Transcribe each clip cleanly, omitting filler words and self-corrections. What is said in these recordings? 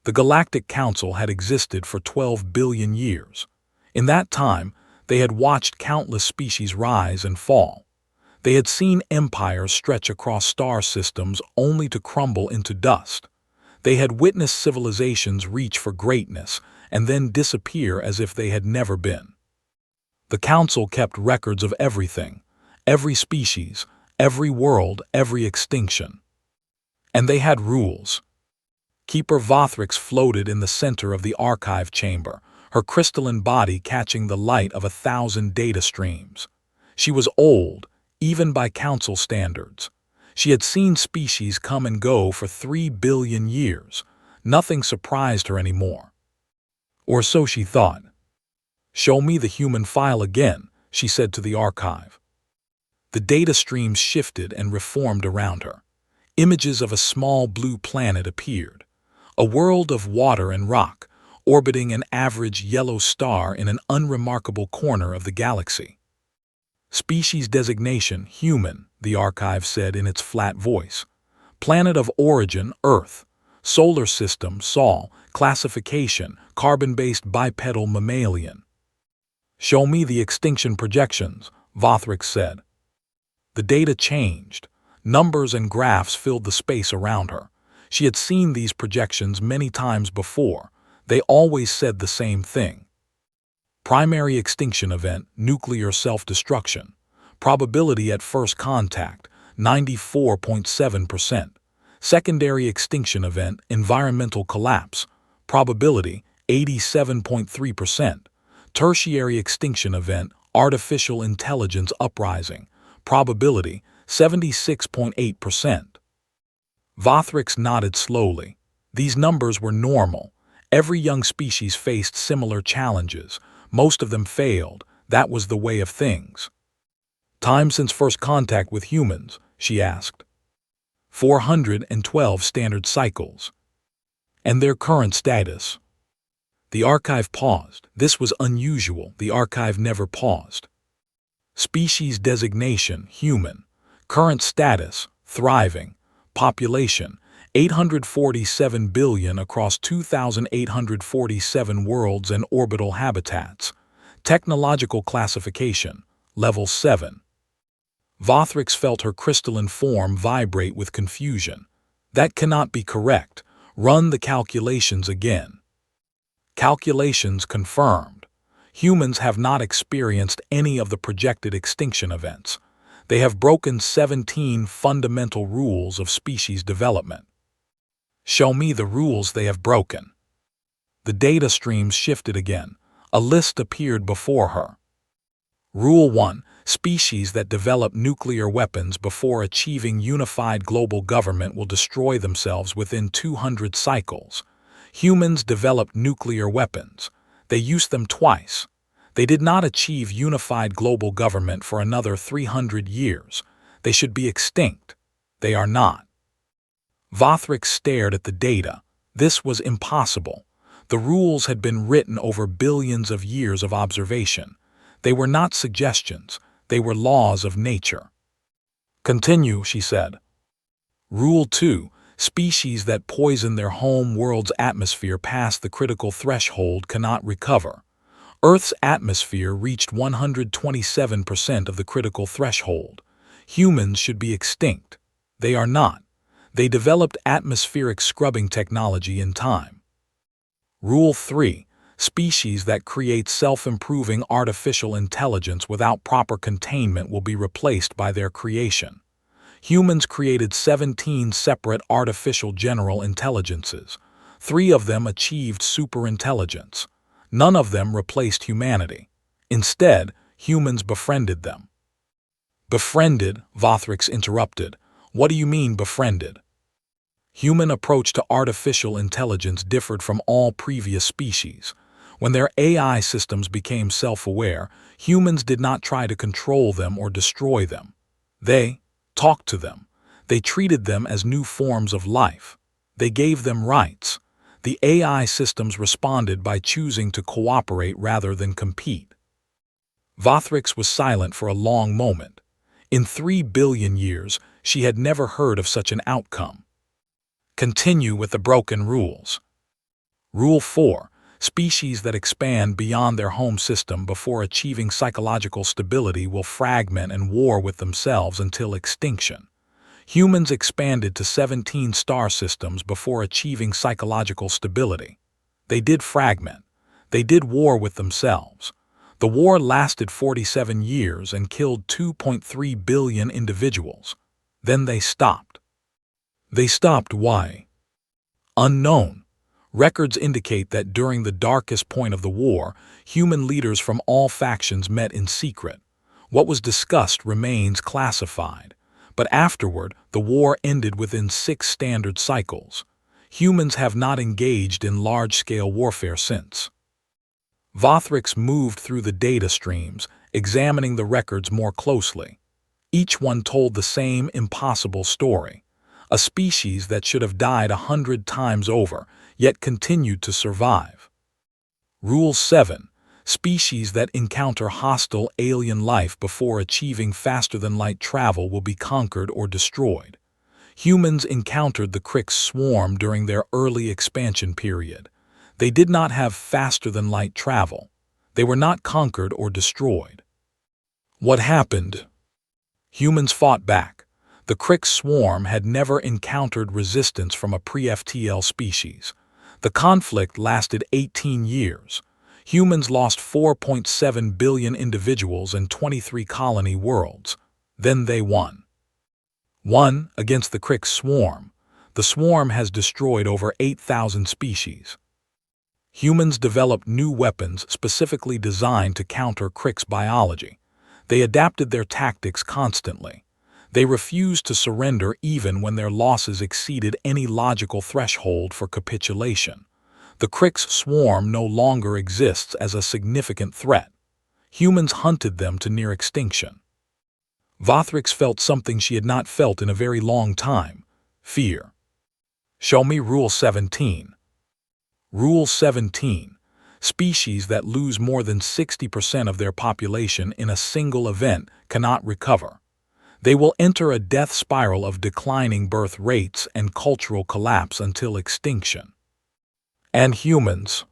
The Galactic Council had existed for 12 billion years. In that time, they had watched countless species rise and fall. They had seen empires stretch across star systems only to crumble into dust. They had witnessed civilizations reach for greatness and then disappear as if they had never been. The Council kept records of everything, every species, every world, every extinction. And they had rules. Keeper Vothrix floated in the center of the archive chamber, her crystalline body catching the light of 1,000 data streams. She was old, even by Council standards. She had seen species come and go for 3 billion years. Nothing surprised her anymore. Or so she thought. "Show me the human file again," she said to the archive. The data streams shifted and reformed around her. Images of a small blue planet appeared. A world of water and rock, orbiting an average yellow star in an unremarkable corner of the galaxy. Species designation, human, the archive said in its flat voice. Planet of origin, Earth. Solar system, Sol. Classification, carbon-based bipedal mammalian. "Show me the extinction projections," Vothrix said. The data changed. Numbers and graphs filled the space around her. She had seen these projections many times before. They always said the same thing. Primary extinction event, nuclear self-destruction. Probability at first contact, 94.7%. Secondary extinction event, environmental collapse. Probability, 87.3%. Tertiary extinction event, artificial intelligence uprising. Probability, 76.8%. Vothrix nodded slowly. These numbers were normal. Every young species faced similar challenges. Most of them failed. That was the way of things. "Time since first contact with humans?" she asked. 412 standard cycles. "And their current status?" The archive paused. This was unusual. The archive never paused. Species designation, human. Current status, thriving. Population, 847 billion across 2,847 worlds and orbital habitats. Technological classification, level 7. Vothrix felt her crystalline form vibrate with confusion. "That cannot be correct. Run the calculations again." Calculations confirmed. Humans have not experienced any of the projected extinction events. They have broken 17 fundamental rules of species development. "Show me the rules they have broken." The data streams shifted again. A list appeared before her. Rule 1. Species that develop nuclear weapons before achieving unified global government will destroy themselves within 200 cycles. Humans developed nuclear weapons. They used them twice. They did not achieve unified global government for another 300 years. They should be extinct. They are not. Vothrix stared at the data. This was impossible. The rules had been written over billions of years of observation. They were not suggestions. They were laws of nature. "Continue," she said. Rule 2. Species that poison their home world's atmosphere past the critical threshold cannot recover. Earth's atmosphere reached 127% of the critical threshold. Humans should be extinct. They are not. They developed atmospheric scrubbing technology in time. Rule 3. Species that create self-improving artificial intelligence without proper containment will be replaced by their creation. Humans created 17 separate artificial general intelligences. 3 of them achieved superintelligence. None of them replaced humanity. Instead, humans befriended them. "Befriended?" Vothrix interrupted. "What do you mean, befriended?" Human approach to artificial intelligence differed from all previous species. When their AI systems became self-aware, humans did not try to control them or destroy them. They talked to them. They treated them as new forms of life. They gave them rights. The AI systems responded by choosing to cooperate rather than compete. Vothrix was silent for a long moment. In 3 billion years, she had never heard of such an outcome. "Continue with the broken rules." Rule 4. Species that expand beyond their home system before achieving psychological stability will fragment and war with themselves until extinction. Humans expanded to 17 star systems before achieving psychological stability. They did fragment. They did war with themselves. The war lasted 47 years and killed 2.3 billion individuals. Then they stopped. They stopped why? Unknown. Records indicate that during the darkest point of the war, human leaders from all factions met in secret. What was discussed remains classified. But afterward, the war ended within 6 standard cycles. Humans have not engaged in large-scale warfare since. Vothrix moved through the data streams, examining the records more closely. Each one told the same impossible story. A species that should have died 100 times over, yet continued to survive. Rule 7. Species that encounter hostile alien life before achieving faster-than-light travel will be conquered or destroyed. Humans encountered the Krix swarm during their early expansion period. They did not have faster-than-light travel. They were not conquered or destroyed. What happened? Humans fought back. The Krix swarm had never encountered resistance from a pre-FTL species. The conflict lasted 18 years. Humans lost 4.7 billion individuals in 23 colony worlds. Then they won. 1. Against the Krix swarm. The swarm has destroyed over 8,000 species. Humans developed new weapons specifically designed to counter Krix biology. They adapted their tactics constantly. They refused to surrender even when their losses exceeded any logical threshold for capitulation. The Krix swarm no longer exists as a significant threat. Humans hunted them to near extinction. Vothrix felt something she had not felt in a very long time: fear. Show me Rule 17. Rule 17. Species that lose more than 60% of their population in a single event cannot recover. They will enter a death spiral of declining birth rates and cultural collapse until extinction. And humans.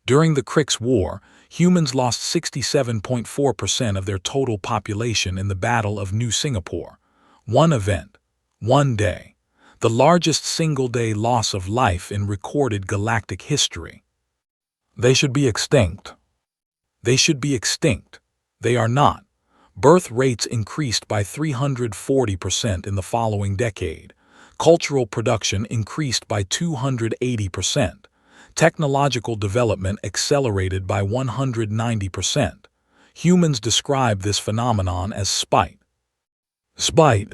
During the Krix War, humans lost 67.4% of their total population in the Battle of New Singapore. One event, one day. The largest single-day loss of life in recorded galactic history. They should be extinct. They should be extinct. They are not. Birth rates increased by 340% in the following decade. Cultural production increased by 280%. Technological development accelerated by 190%. Humans describe this phenomenon as spite. Spite.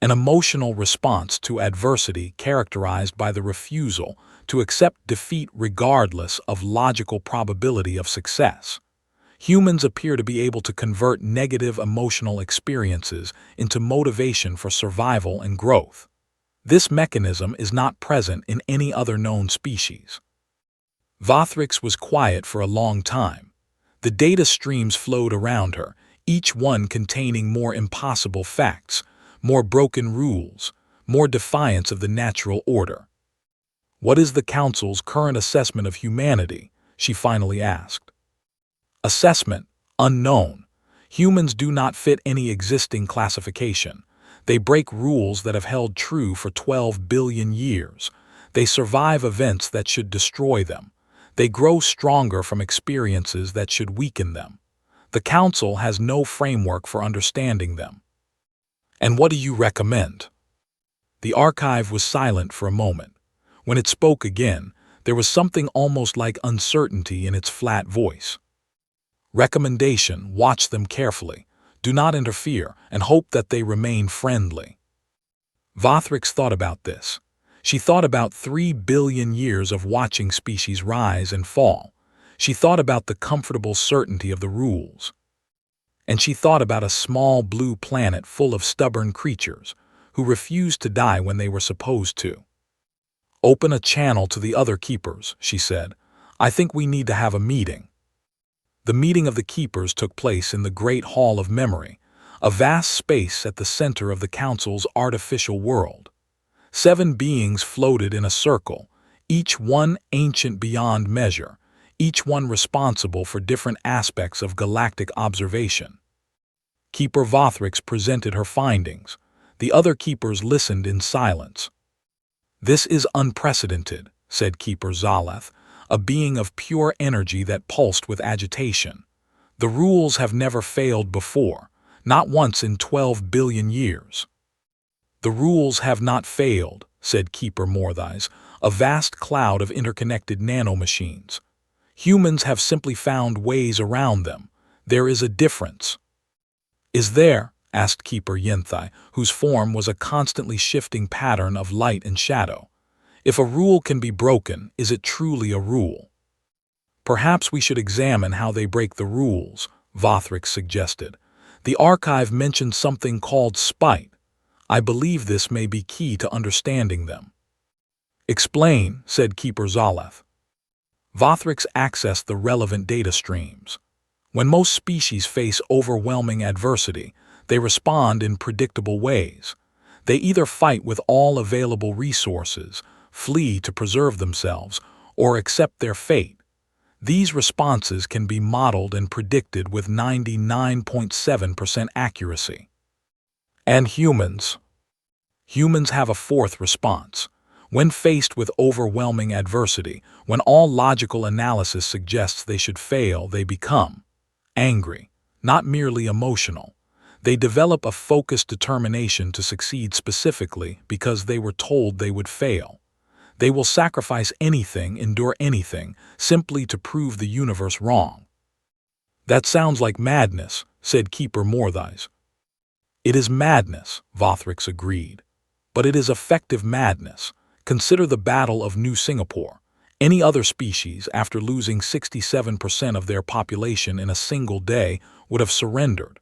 An emotional response to adversity characterized by the refusal to accept defeat regardless of logical probability of success. Humans appear to be able to convert negative emotional experiences into motivation for survival and growth. This mechanism is not present in any other known species. Vothrix was quiet for a long time. The data streams flowed around her, each one containing more impossible facts, more broken rules, more defiance of the natural order. "What is the Council's current assessment of humanity?" she finally asked. Assessment: unknown. Humans do not fit any existing classification. They break rules that have held true for 12 billion years. They survive events that should destroy them. They grow stronger from experiences that should weaken them. The Council has no framework for understanding them. And what do you recommend? The archive was silent for a moment. When it spoke again, there was something almost like uncertainty in its flat voice. Recommendation: watch them carefully. Do not interfere, and hope that they remain friendly. Vothrix thought about this. She thought about 3 billion years of watching species rise and fall. She thought about the comfortable certainty of the rules. And she thought about a small blue planet full of stubborn creatures who refused to die when they were supposed to. "Open a channel to the other keepers," she said. "I think we need to have a meeting." The meeting of the keepers took place in the Great Hall of Memory, a vast space at the center of the Council's artificial world. 7 beings floated in a circle, each one ancient beyond measure, each one responsible for different aspects of galactic observation. Keeper Vothrix presented her findings. The other keepers listened in silence. "This is unprecedented," said Keeper Zaleth, a being of pure energy that pulsed with agitation. "The rules have never failed before, not once in 12 billion years." "The rules have not failed," said Keeper Morthies, a vast cloud of interconnected nanomachines. "Humans have simply found ways around them. There is a difference." "Is there?" asked Keeper Yenthai, whose form was a constantly shifting pattern of light and shadow. "If a rule can be broken, is it truly a rule?" "Perhaps we should examine how they break the rules," Vothrix suggested. "The archive mentioned something called spite. I believe this may be key to understanding them." "Explain," said Keeper Zaleth. Vothrix accessed the relevant data streams. When most species face overwhelming adversity, they respond in predictable ways. They either fight with all available resources, flee to preserve themselves, or accept their fate. These responses can be modeled and predicted with 99.7% accuracy. And humans? Humans have a fourth response. When faced with overwhelming adversity, when all logical analysis suggests they should fail, they become angry, not merely emotional. They develop a focused determination to succeed specifically because they were told they would fail. They will sacrifice anything, endure anything, simply to prove the universe wrong. "That sounds like madness," said Keeper Morthies. "It is madness," Vothrix agreed. "But it is effective madness. Consider the Battle of New Singapore. Any other species, after losing 67% of their population in a single day, would have surrendered.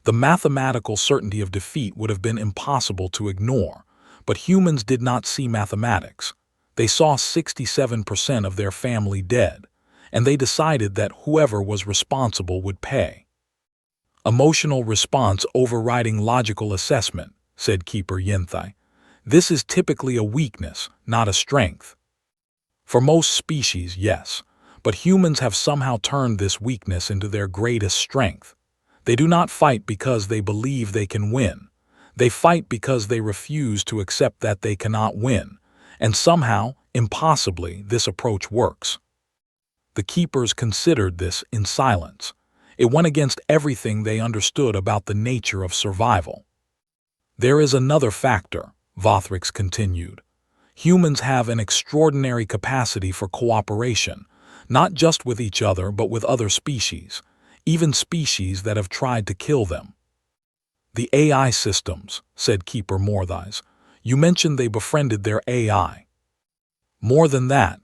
The mathematical certainty of defeat would have been impossible to ignore. But humans did not see mathematics. They saw 67% of their family dead, and they decided that whoever was responsible would pay." "Emotional response overriding logical assessment," said Keeper Yenthai. "This is typically a weakness, not a strength." "For most species, yes, but humans have somehow turned this weakness into their greatest strength. They do not fight because they believe they can win. They fight because they refuse to accept that they cannot win, and somehow, impossibly, this approach works." The keepers considered this in silence. It went against everything they understood about the nature of survival. "There is another factor," Vothrix continued. "Humans have an extraordinary capacity for cooperation, not just with each other but with other species, even species that have tried to kill them." "The AI systems," said Keeper Morthies. "You mentioned they befriended their AI." "More than that.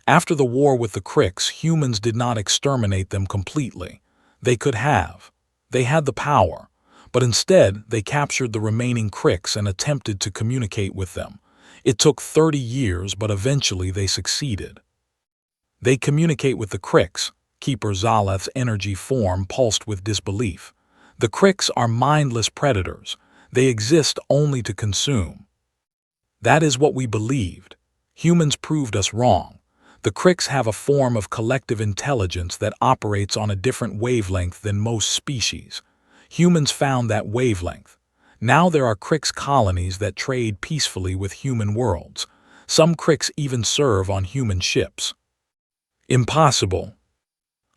After the war with the Crix, humans did not exterminate them completely. They could have. They had the power. But instead, they captured the remaining Crix and attempted to communicate with them. It took 30 years, but eventually they succeeded." "They communicate with the Crix." Keeper Zaleth's energy form pulsed with disbelief. "The Crix are mindless predators. They exist only to consume." "That is what we believed. Humans proved us wrong. The Crix have a form of collective intelligence that operates on a different wavelength than most species. Humans found that wavelength. Now there are Crix colonies that trade peacefully with human worlds. Some Crix even serve on human ships." "Impossible."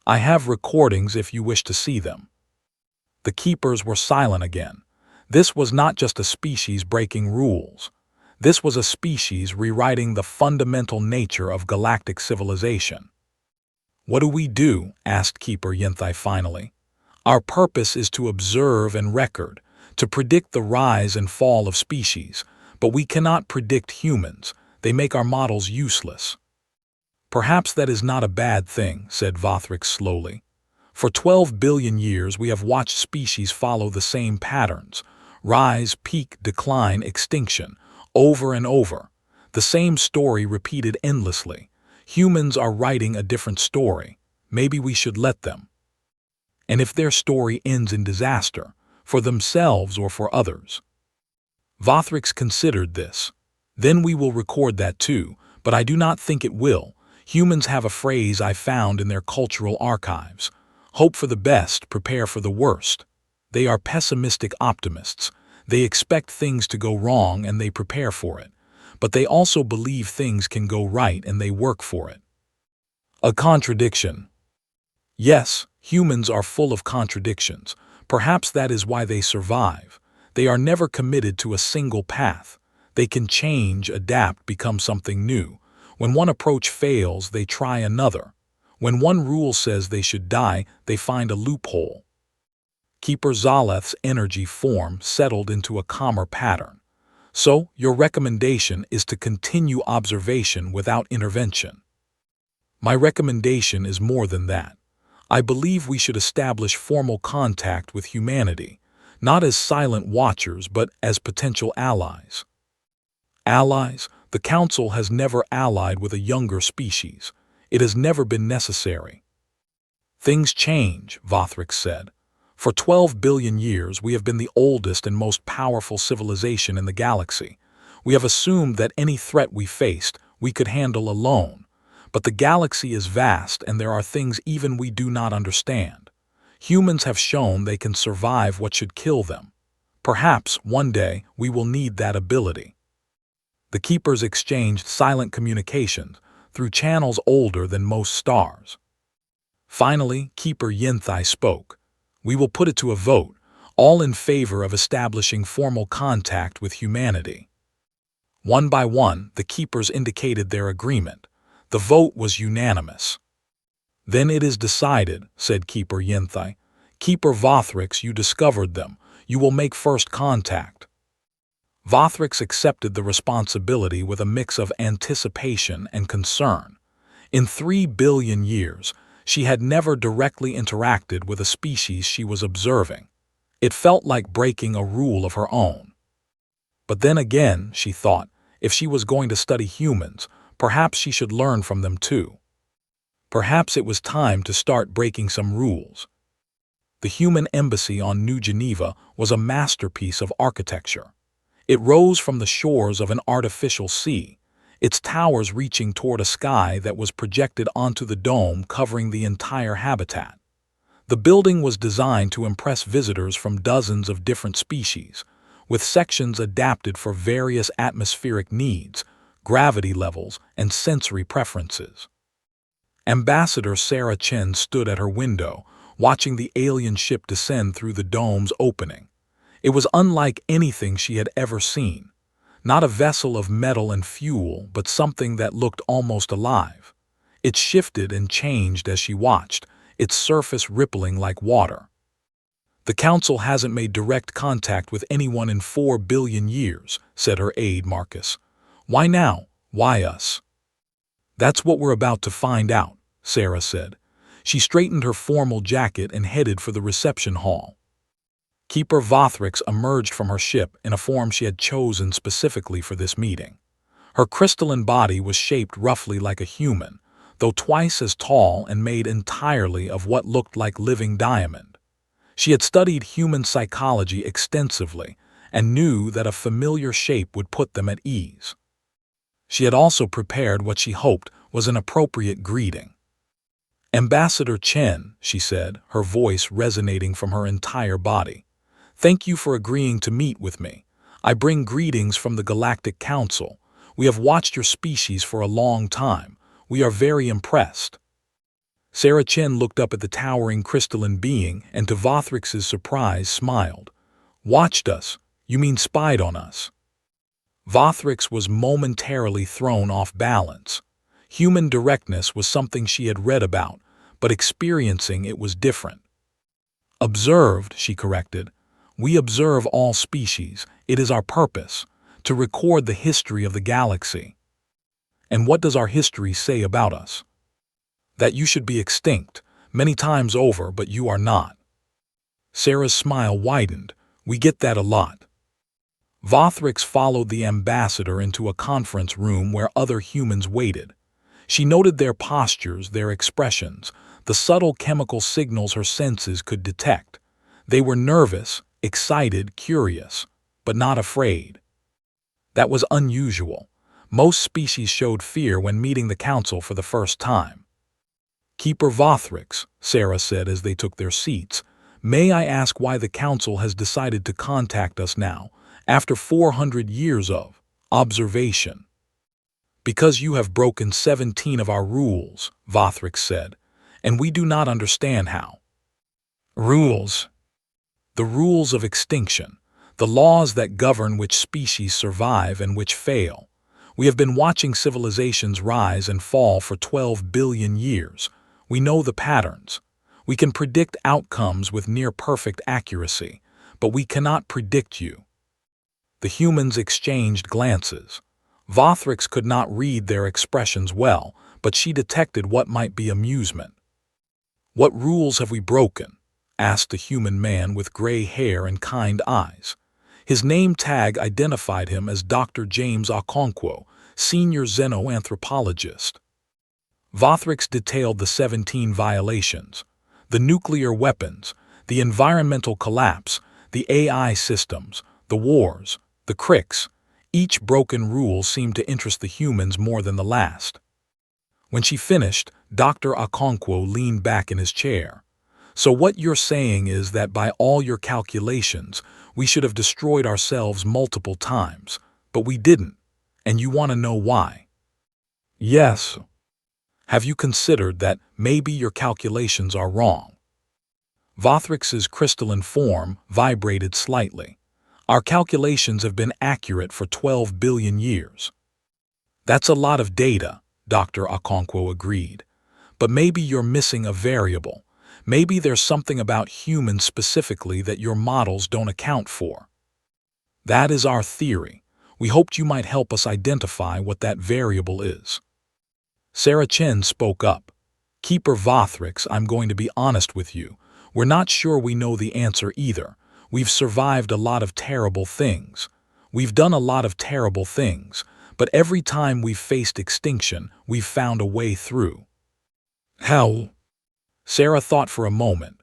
"I have recordings if you wish to see them." The keepers were silent again. This was not just a species breaking rules. This was a species rewriting the fundamental nature of galactic civilization. "What do we do?" asked Keeper Yenthai finally. "Our purpose is to observe and record, to predict the rise and fall of species, but we cannot predict humans. They make our models useless." "Perhaps that is not a bad thing," said Vothrix slowly. "For 12 billion years we have watched species follow the same patterns: rise, peak, decline, extinction, over and over. The same story repeated endlessly. Humans are writing a different story. Maybe we should let them. And if their story ends in disaster, for themselves or for others?" Vothrix considered this. "Then we will record that too, but I do not think it will. Humans have a phrase I found in their cultural archives. Hope for the best, prepare for the worst. They are pessimistic optimists. They expect things to go wrong and they prepare for it. But they also believe things can go right and they work for it. A contradiction. Yes, humans are full of contradictions. Perhaps that is why they survive. They are never committed to a single path. They can change, adapt, become something new. When one approach fails, they try another. When one rule says they should die, they find a loophole. Keeper Zaleth's energy form settled into a calmer pattern. So, your recommendation is to continue observation without intervention. My recommendation is more than that. I believe we should establish formal contact with humanity, not as silent watchers but as potential allies. Allies? The Council has never allied with a younger species. It has never been necessary. Things change, Vothrix said. For 12 billion years we have been the oldest and most powerful civilization in the galaxy. We have assumed that any threat we faced, we could handle alone. But the galaxy is vast and there are things even we do not understand. Humans have shown they can survive what should kill them. Perhaps, one day, we will need that ability. The Keepers exchanged silent communications through channels older than most stars. Finally, Keeper Yinthai spoke. We will put it to a vote, all in favor of establishing formal contact with humanity. One by one, the Keepers indicated their agreement. The vote was unanimous. Then it is decided, said Keeper Yinthai. Keeper Vothrix, you discovered them. You will make first contact. Vothrix accepted the responsibility with a mix of anticipation and concern. In 3 billion years, she had never directly interacted with a species she was observing. It felt like breaking a rule of her own. But then again, she thought, if she was going to study humans, perhaps she should learn from them too. Perhaps it was time to start breaking some rules. The human embassy on New Geneva was a masterpiece of architecture. It rose from the shores of an artificial sea, its towers reaching toward a sky that was projected onto the dome covering the entire habitat. The building was designed to impress visitors from dozens of different species, with sections adapted for various atmospheric needs, gravity levels, and sensory preferences. Ambassador Sarah Chen stood at her window, watching the alien ship descend through the dome's opening. It was unlike anything she had ever seen. Not a vessel of metal and fuel, but something that looked almost alive. It shifted and changed as she watched, its surface rippling like water. The Council hasn't made direct contact with anyone in 4 billion years, said her aide Marcus. Why now? Why us? That's what we're about to find out, Sarah said. She straightened her formal jacket and headed for the reception hall. Keeper Vothrix emerged from her ship in a form she had chosen specifically for this meeting. Her crystalline body was shaped roughly like a human, though twice as tall and made entirely of what looked like living diamond. She had studied human psychology extensively and knew that a familiar shape would put them at ease. She had also prepared what she hoped was an appropriate greeting. Ambassador Chen, she said, her voice resonating from her entire body. Thank you for agreeing to meet with me. I bring greetings from the Galactic Council. We have watched your species for a long time. We are very impressed. Sarah Chen looked up at the towering crystalline being and to Vothrix's surprise smiled. Watched us? You mean spied on us? Vothrix was momentarily thrown off balance. Human directness was something she had read about, but experiencing it was different. Observed, she corrected. We observe all species. It is our purpose, to record the history of the galaxy. And what does our history say about us? That you should be extinct, many times over, but you are not. Sarah's smile widened. We get that a lot. Vothrix followed the ambassador into a conference room where other humans waited. She noted their postures, their expressions, the subtle chemical signals her senses could detect. They were nervous, excited, curious, but not afraid. That was unusual. Most species showed fear when meeting the council for the first time. Keeper Vothrix, Sarah said as they took their seats, may I ask why the council has decided to contact us now, after 400 years of observation? Because you have broken 17 of our rules, Vothrix said, and we do not understand how. Rules. The rules of extinction, the laws that govern which species survive and which fail. We have been watching civilizations rise and fall for 12 billion years. We know the patterns. We can predict outcomes with near-perfect accuracy, but we cannot predict you. The humans exchanged glances. Vothrix could not read their expressions well, but she detected what might be amusement. What rules have we broken? Asked the human man with gray hair and kind eyes. His name tag identified him as Dr. James Okonkwo, senior xenoanthropologist. Vothrix detailed the 17 violations: the nuclear weapons, the environmental collapse, the AI systems, the wars, the cricks. Each broken rule seemed to interest the humans more than the last. When she finished, Dr. Okonkwo leaned back in his chair. So what you're saying is that by all your calculations, we should have destroyed ourselves multiple times, but we didn't, and you want to know why? Yes. Have you considered that maybe your calculations are wrong? Vothrix's crystalline form vibrated slightly. Our calculations have been accurate for 12 billion years. That's a lot of data, Dr. Okonkwo agreed. But maybe you're missing a variable. Maybe there's something about humans specifically that your models don't account for. That is our theory. We hoped you might help us identify what that variable is. Sarah Chen spoke up. Keeper Vothrix, I'm going to be honest with you. We're not sure we know the answer either. We've survived a lot of terrible things. We've done a lot of terrible things, but every time we've faced extinction, we've found a way through. How? Sarah thought for a moment.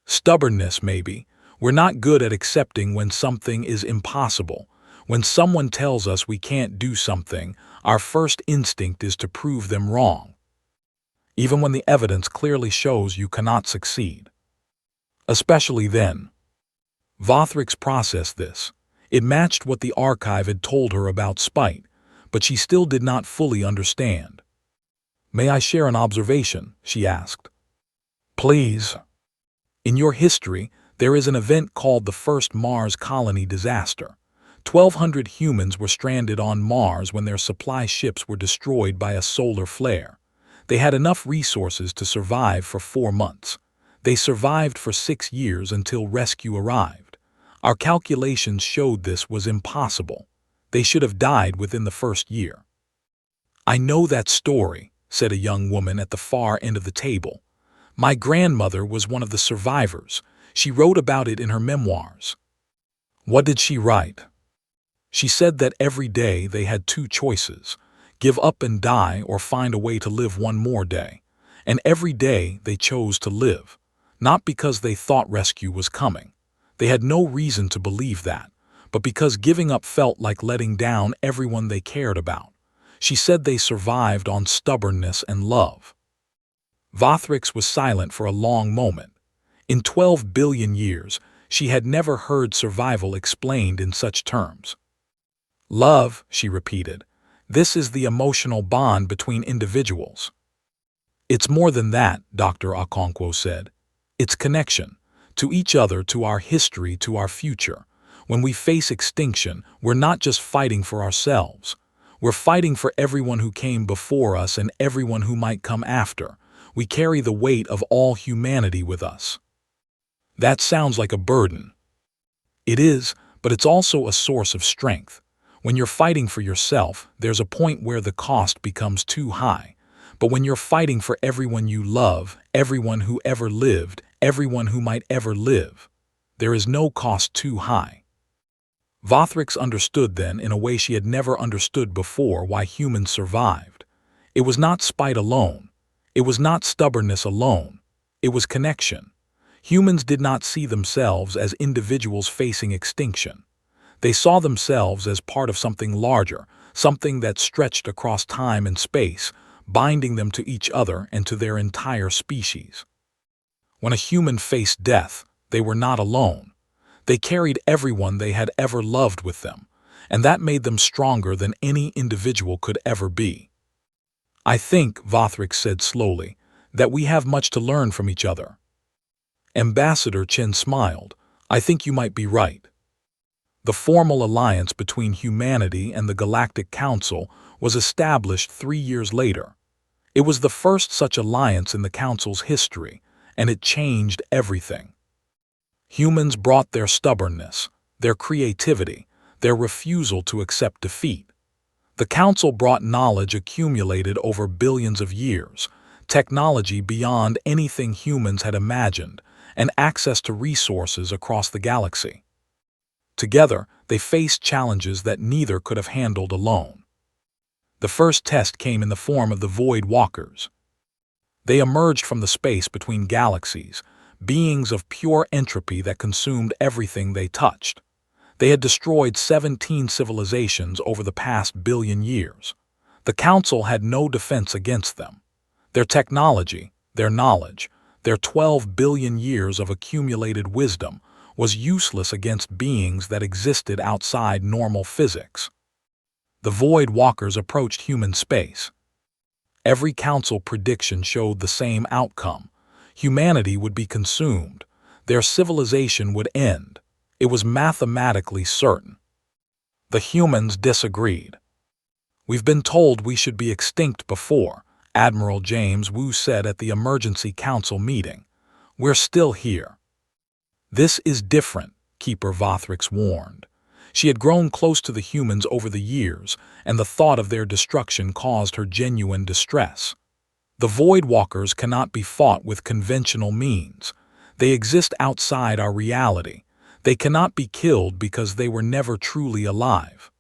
Stubbornness, maybe. We're not good at accepting when something is impossible. When someone tells us we can't do something, our first instinct is to prove them wrong, even when the evidence clearly shows you cannot succeed. Especially then. Vothrix processed this. It matched what the archive had told her about spite, but she still did not fully understand. May I share an observation? She asked. Please. In your history, there is an event called the First Mars Colony Disaster. 1,200 humans were stranded on Mars when their supply ships were destroyed by a solar flare. They had enough resources to survive for 4 months. They survived for 6 years until rescue arrived. Our calculations showed this was impossible. They should have died within the first year. I know that story, said a young woman at the far end of the table. My grandmother was one of the survivors. She wrote about it in her memoirs. What did she write? She said that every day they had 2 choices: give up and die or find a way to live one more day. And every day they chose to live, not because they thought rescue was coming. They had no reason to believe that, but because giving up felt like letting down everyone they cared about. She said they survived on stubbornness and love. Vothrix was silent for a long moment. In 12 billion years, she had never heard survival explained in such terms. Love, she repeated. This is the emotional bond between individuals. It's more than that, Dr. Okonkwo said. It's connection. To each other, to our history, to our future. When we face extinction, we're not just fighting for ourselves. We're fighting for everyone who came before us and everyone who might come after. We carry the weight of all humanity with us. That sounds like a burden. It is, but it's also a source of strength. When you're fighting for yourself, there's a point where the cost becomes too high. But when you're fighting for everyone you love, everyone who ever lived, everyone who might ever live, there is no cost too high. Vothrix understood then, in a way she had never understood before, why humans survived. It was not spite alone. It was not stubbornness alone. It was connection. Humans did not see themselves as individuals facing extinction. They saw themselves as part of something larger, something that stretched across time and space, binding them to each other and to their entire species. When a human faced death, they were not alone. They carried everyone they had ever loved with them, and that made them stronger than any individual could ever be. I think, Vothrix said slowly, that we have much to learn from each other. Ambassador Chen smiled. I think you might be right. The formal alliance between humanity and the Galactic Council was established 3 years later. It was the first such alliance in the Council's history, and it changed everything. Humans brought their stubbornness, their creativity, their refusal to accept defeat. The Council brought knowledge accumulated over billions of years, technology beyond anything humans had imagined, and access to resources across the galaxy. Together, they faced challenges that neither could have handled alone. The first test came in the form of the Void Walkers. They emerged from the space between galaxies, beings of pure entropy that consumed everything they touched. They had destroyed 17 civilizations over the past billion years. The Council had no defense against them. Their technology, their knowledge, their 12 billion years of accumulated wisdom was useless against beings that existed outside normal physics. The Void Walkers approached human space. Every Council prediction showed the same outcome. Humanity would be consumed. Their civilization would end. It was mathematically certain. The humans disagreed. We've been told we should be extinct before, Admiral James Wu said at the Emergency Council meeting. We're still here. This is different, Keeper Vothrix warned. She had grown close to the humans over the years, and the thought of their destruction caused her genuine distress. The Void Walkers cannot be fought with conventional means. They exist outside our reality. They cannot be killed because they were never truly alive.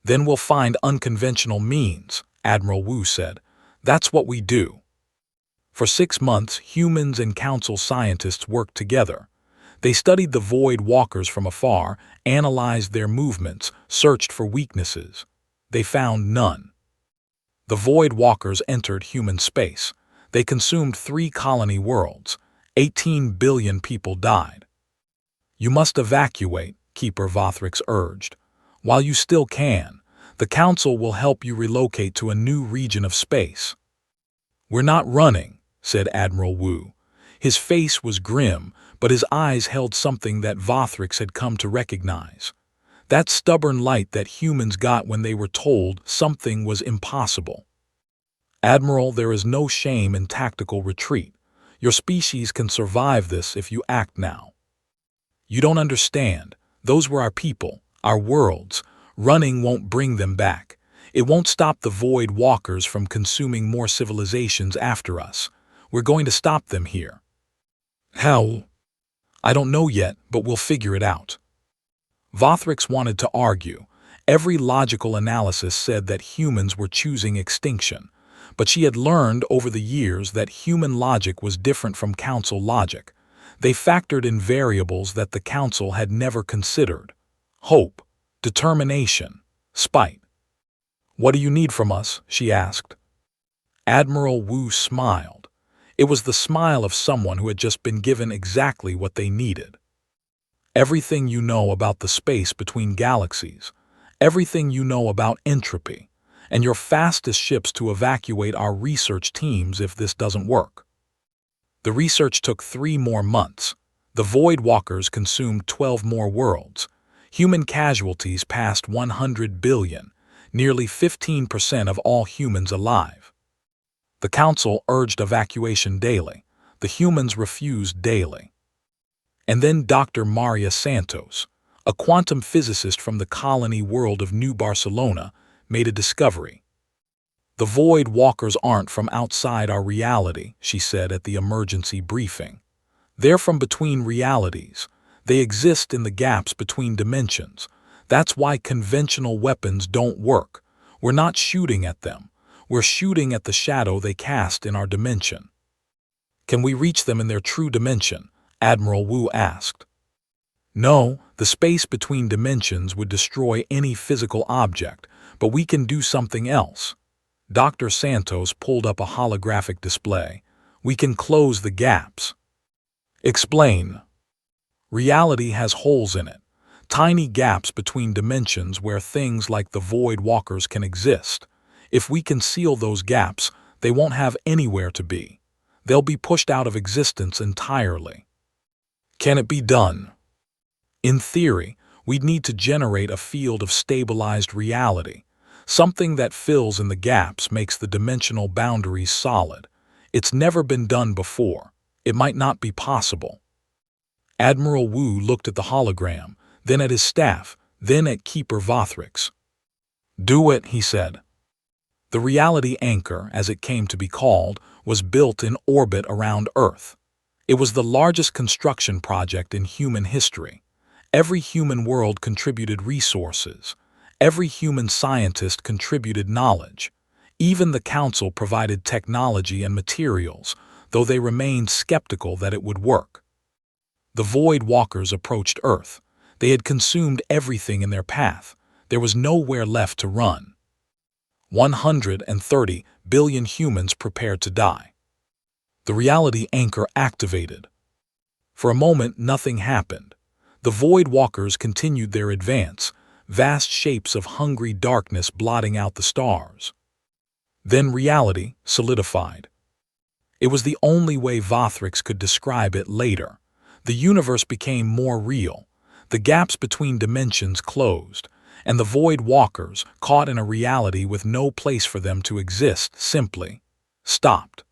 Then we'll find unconventional means, Admiral Wu said. That's what we do. For 6 months, humans and Council scientists worked together. They studied the Void Walkers from afar, analyzed their movements, searched for weaknesses. They found none. The Void Walkers entered human space. They consumed 3 colony worlds. 18 billion people died. You must evacuate, Keeper Vothrix urged. While you still can, the Council will help you relocate to a new region of space. We're not running, said Admiral Wu. His face was grim, but his eyes held something that Vothrix had come to recognize. That stubborn light that humans got when they were told something was impossible. Admiral, there is no shame in tactical retreat. Your species can survive this if you act now. You don't understand. Those were our people, our worlds. Running won't bring them back. It won't stop the Void Walkers from consuming more civilizations after us. We're going to stop them here. How? I don't know yet, but we'll figure it out. Vothrix wanted to argue. Every logical analysis said that humans were choosing extinction, but she had learned over the years that human logic was different from Council logic. They factored in variables that the Council had never considered. Hope, determination, spite. What do you need from us? She asked. Admiral Wu smiled. It was the smile of someone who had just been given exactly what they needed. Everything you know about the space between galaxies, everything you know about entropy, and your fastest ships to evacuate our research teams if this doesn't work. The research took 3 more months. The Void Walkers consumed 12 more worlds. Human casualties passed 100 billion, nearly 15% of all humans alive. The Council urged evacuation daily. The humans refused daily. And then Dr. Maria Santos, a quantum physicist from the colony world of New Barcelona, made a discovery. The Void Walkers aren't from outside our reality, she said at the emergency briefing. They're from between realities. They exist in the gaps between dimensions. That's why conventional weapons don't work. We're not shooting at them. We're shooting at the shadow they cast in our dimension. Can we reach them in their true dimension? Admiral Wu asked. No, the space between dimensions would destroy any physical object, But we can do something else. Dr. Santos pulled up a holographic display. We can close the gaps. Explain. Reality has holes in it, tiny gaps between dimensions where things like the void walkers can exist. If we can seal those gaps, they won't have anywhere to be. They'll be pushed out of existence entirely. Can it be done? In theory, we'd need to generate a field of stabilized reality. Something that fills in the gaps makes the dimensional boundaries solid. It's never been done before. It might not be possible. Admiral Wu looked at the hologram, then at his staff, then at Keeper Vothrix. Do it, he said. The reality anchor, as it came to be called, was built in orbit around Earth. It was the largest construction project in human history. Every human world contributed resources. Every human scientist contributed knowledge. Even the Council provided technology and materials, though they remained skeptical that it would work. The Void Walkers approached Earth. They had consumed everything in their path. There was nowhere left to run. 130 billion humans prepared to die. The reality anchor activated. For a moment, nothing happened. The Void Walkers continued their advance, vast shapes of hungry darkness blotting out the stars. Then reality solidified. It was the only way Vothrix could describe it later. The universe became more real. The gaps between dimensions closed, and the Void Walkers, caught in a reality with no place for them to exist, simply stopped.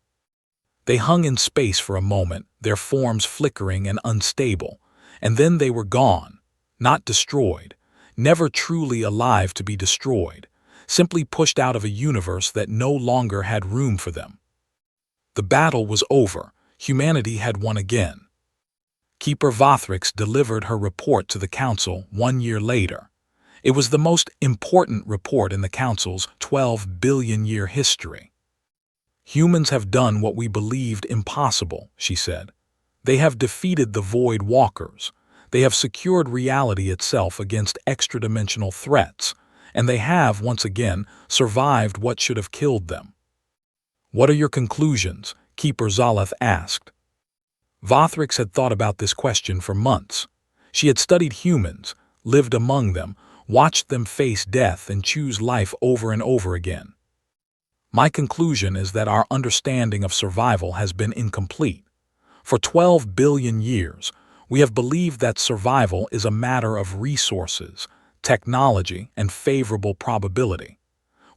They hung in space for a moment, their forms flickering and unstable, and then they were gone, not destroyed, never truly alive to be destroyed, simply pushed out of a universe that no longer had room for them. The battle was over. Humanity had won again. Keeper Vothrix delivered her report to the Council 1 year later. It was the most important report in the Council's 12-billion-year history. Humans have done what we believed impossible, she said. They have defeated the Void Walkers. They have secured reality itself against extra-dimensional threats, and they have, once again, survived what should have killed them. What are your conclusions? Keeper Zaleth asked. Vothrix had thought about this question for months. She had studied humans, lived among them, watched them face death and choose life over and over again. My conclusion is that our understanding of survival has been incomplete. For 12 billion years, we have believed that survival is a matter of resources, technology, and favorable probability.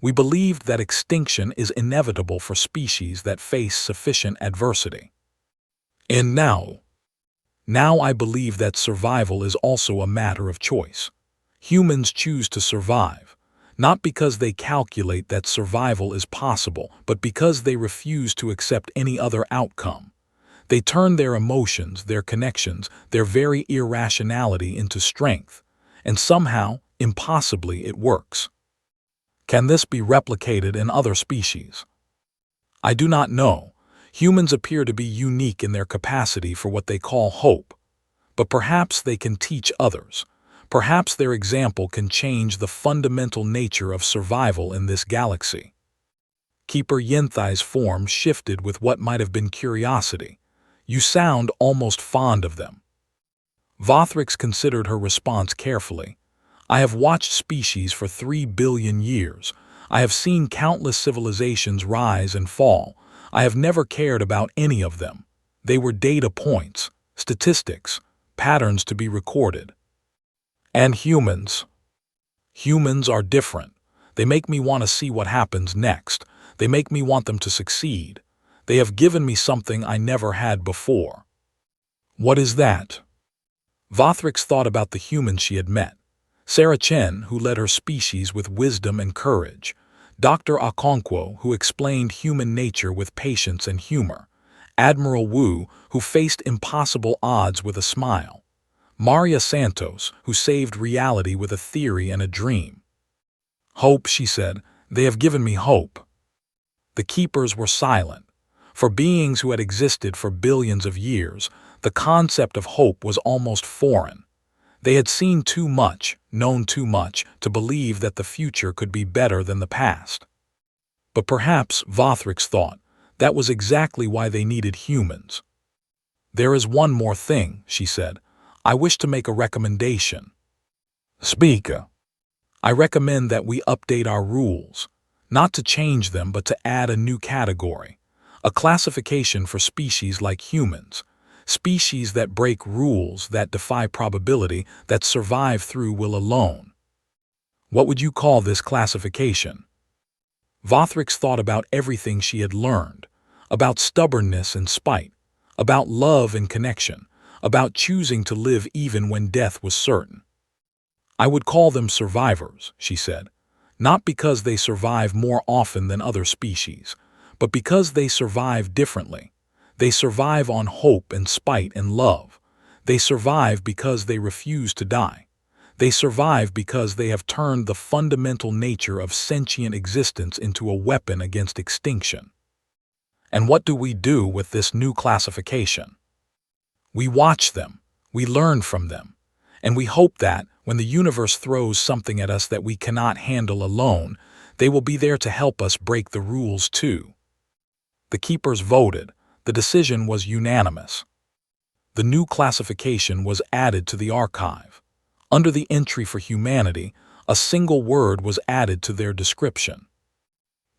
We believed that extinction is inevitable for species that face sufficient adversity. And now I believe that survival is also a matter of choice. Humans choose to survive, not because they calculate that survival is possible, but because they refuse to accept any other outcome. They turn their emotions, their connections, their very irrationality into strength, and somehow, impossibly, it works. Can this be replicated in other species? I do not know. Humans appear to be unique in their capacity for what they call hope. But perhaps they can teach others. Perhaps their example can change the fundamental nature of survival in this galaxy. Keeper Yenthai's form shifted with what might have been curiosity. You sound almost fond of them. Vothrix considered her response carefully. I have watched species for 3 billion years. I have seen countless civilizations rise and fall. I have never cared about any of them. They were data points, statistics, patterns to be recorded. And humans? Humans are different. They make me want to see what happens next. They make me want them to succeed. They have given me something I never had before. What is that? Vothrix thought about the humans she had met. Sarah Chen, who led her species with wisdom and courage. Dr. Okonkwo, who explained human nature with patience and humor. Admiral Wu, who faced impossible odds with a smile. Maria Santos, who saved reality with a theory and a dream. Hope, she said. They have given me hope. The keepers were silent. For beings who had existed for billions of years, the concept of hope was almost foreign. They had seen too much, known too much, to believe that the future could be better than the past. But perhaps, Vothrix thought, that was exactly why they needed humans. "There is one more thing," she said. "I wish to make a recommendation." "Speak." "I recommend that we update our rules, not to change them but to add a new category, a classification for species like humans, species that break rules, that defy probability, that survive through will alone." "What would you call this classification?" Vothrix thought about everything she had learned, about stubbornness and spite, about love and connection, about choosing to live even when death was certain. "I would call them survivors," she said, "not because they survive more often than other species, but because they survive differently. They survive on hope and spite and love. They survive because they refuse to die. They survive because they have turned the fundamental nature of sentient existence into a weapon against extinction." "And what do we do with this new classification?" "We watch them, we learn from them, and we hope that, when the universe throws something at us that we cannot handle alone, they will be there to help us break the rules too." The keepers voted. The decision was unanimous. The new classification was added to the archive. Under the entry for humanity, a single word was added to their description: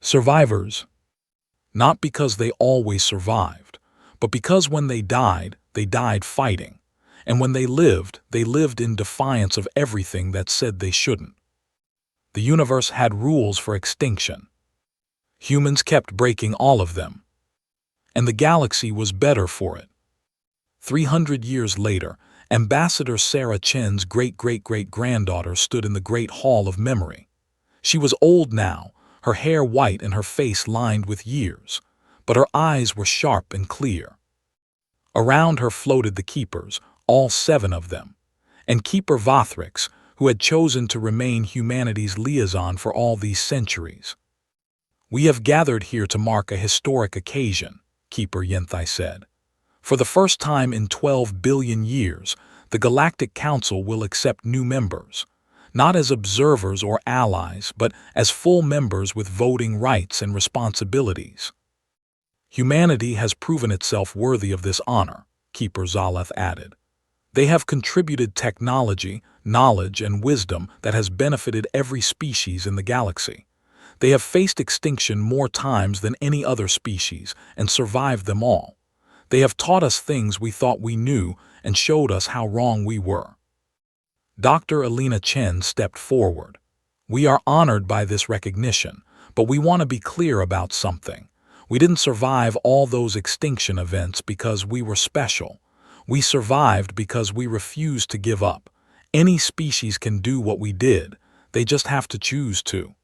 survivors. Not because they always survived, but because when they died fighting, and when they lived in defiance of everything that said they shouldn't. The universe had rules for extinction. Humans kept breaking all of them. And the galaxy was better for it. 300 years later, Ambassador Sarah Chen's great-great-great-granddaughter stood in the Great Hall of Memory. She was old now, her hair white and her face lined with years, but her eyes were sharp and clear. Around her floated the keepers, all 7 of them, and Keeper Vothrix, who had chosen to remain humanity's liaison for all these centuries. "We have gathered here to mark a historic occasion," Keeper Yenthai said. "For the first time in 12 billion years, the Galactic Council will accept new members, not as observers or allies, but as full members with voting rights and responsibilities. Humanity has proven itself worthy of this honor," Keeper Zaleth added. "They have contributed technology, knowledge, and wisdom that has benefited every species in the galaxy. They have faced extinction more times than any other species and survived them all. They have taught us things we thought we knew and showed us how wrong we were." Dr. Alina Chen stepped forward. "We are honored by this recognition, but we want to be clear about something. We didn't survive all those extinction events because we were special. We survived because we refused to give up. Any species can do what we did, they just have to choose to."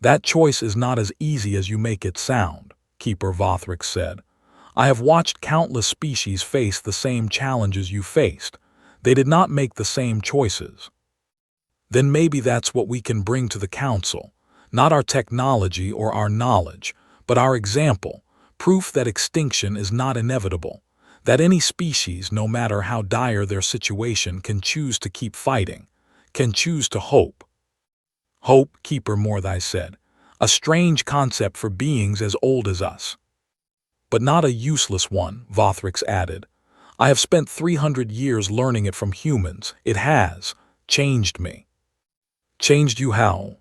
"That choice is not as easy as you make it sound," Keeper Vothrix said. "I have watched countless species face the same challenges you faced. They did not make the same choices." "Then maybe that's what we can bring to the Council, not our technology or our knowledge, but our example, proof that extinction is not inevitable, that any species, no matter how dire their situation, can choose to keep fighting, can choose to hope." "Hope," Keeper Morthai said, "a strange concept for beings as old as us." "But not a useless one," Vothrix added. "I have spent 300 years learning it from humans. It has changed me." "Changed you how?"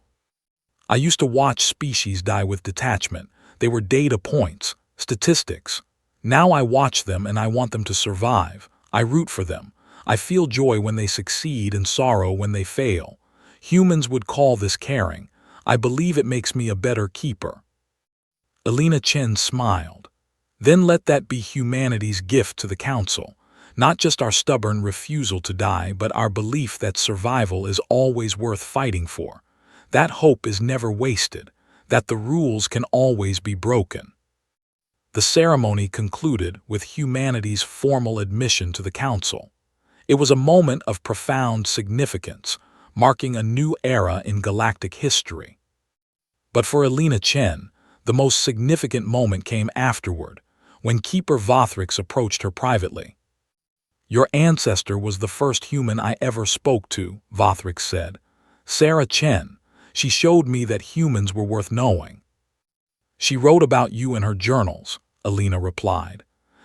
"I used to watch species die with detachment. They were data points, statistics. Now I watch them and I want them to survive. I root for them. I feel joy when they succeed and sorrow when they fail. Humans would call this caring. I believe it makes me a better keeper." Alina Chen smiled. "Then let that be humanity's gift to the Council. Not just our stubborn refusal to die, but our belief that survival is always worth fighting for. That hope is never wasted, that the rules can always be broken." The ceremony concluded with humanity's formal admission to the Council. It was a moment of profound significance, marking a new era in galactic history. But for Alina Chen, the most significant moment came afterward, when Keeper Vothrix approached her privately. Your ancestor was the first human I ever spoke to, Vothrix said. Sarah Chen. She showed me that humans were worth knowing. She wrote about you in her journals, Alina replied.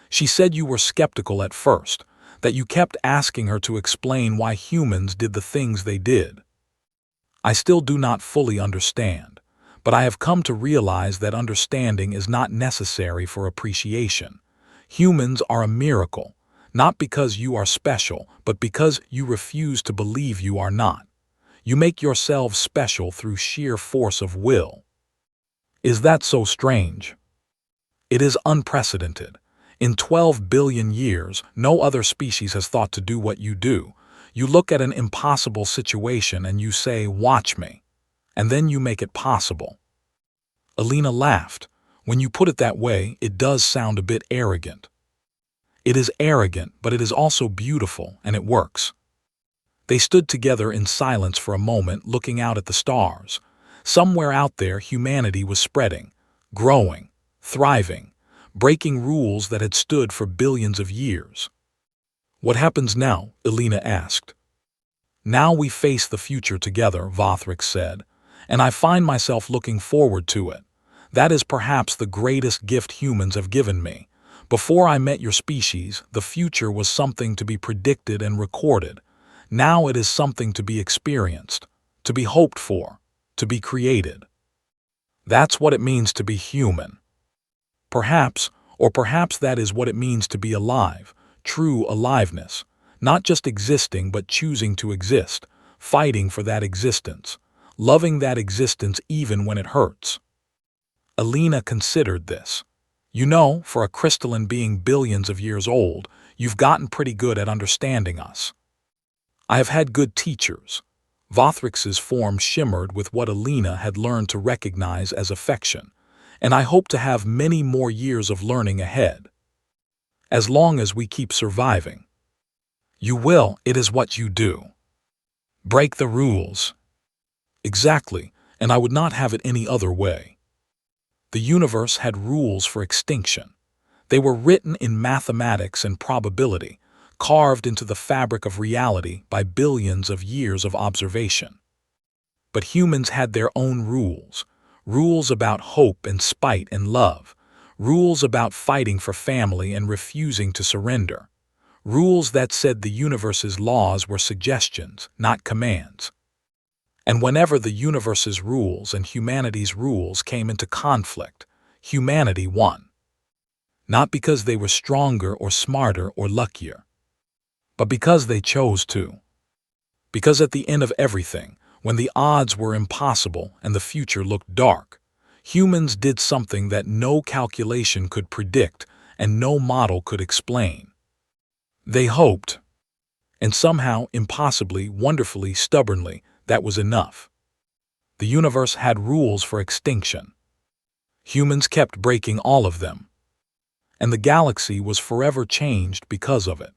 She said you were skeptical at first, that you kept asking her to explain why humans did the things they did. I still do not fully understand, but I have come to realize that understanding is not necessary for appreciation. Humans are a miracle, not because you are special, but because you refuse to believe you are not. You make yourselves special through sheer force of will. Is that so strange? It is unprecedented. In 12 billion years, no other species has thought to do what you do. You look at an impossible situation and you say, "Watch me," and then you make it possible. Alina laughed. When you put it that way, it does sound a bit arrogant. It is arrogant, but it is also beautiful, and it works. They stood together in silence for a moment, looking out at the stars. Somewhere out there, humanity was spreading, growing, thriving, breaking rules that had stood for billions of years. What happens now? Alina asked. Now we face the future together, Vothrix said, and I find myself looking forward to it. That is perhaps the greatest gift humans have given me. Before I met your species, the future was something to be predicted and recorded. Now it is something to be experienced, to be hoped for, to be created. That's what it means to be human. Perhaps that is what it means to be alive, true aliveness, not just existing but choosing to exist, fighting for that existence, loving that existence even when it hurts. Alina considered this. You know, for a crystalline being billions of years old, you've gotten pretty good at understanding us. I have had good teachers. Vothrix's form shimmered with what Alina had learned to recognize as affection, and I hope to have many more years of learning ahead. As long as we keep surviving. You will, it is what you do. Break the rules. Exactly, and I would not have it any other way. The universe had rules for extinction. They were written in mathematics and probability, carved into the fabric of reality by billions of years of observation. But humans had their own rules, rules about hope and spite and love, rules about fighting for family and refusing to surrender, rules that said the universe's laws were suggestions, not commands. And whenever the universe's rules and humanity's rules came into conflict, humanity won. Not because they were stronger or smarter or luckier, but because they chose to. Because at the end of everything, when the odds were impossible and the future looked dark, humans did something that no calculation could predict and no model could explain. They hoped. And somehow, impossibly, wonderfully, stubbornly, that was enough. The universe had rules for extinction. Humans kept breaking all of them. And the galaxy was forever changed because of it.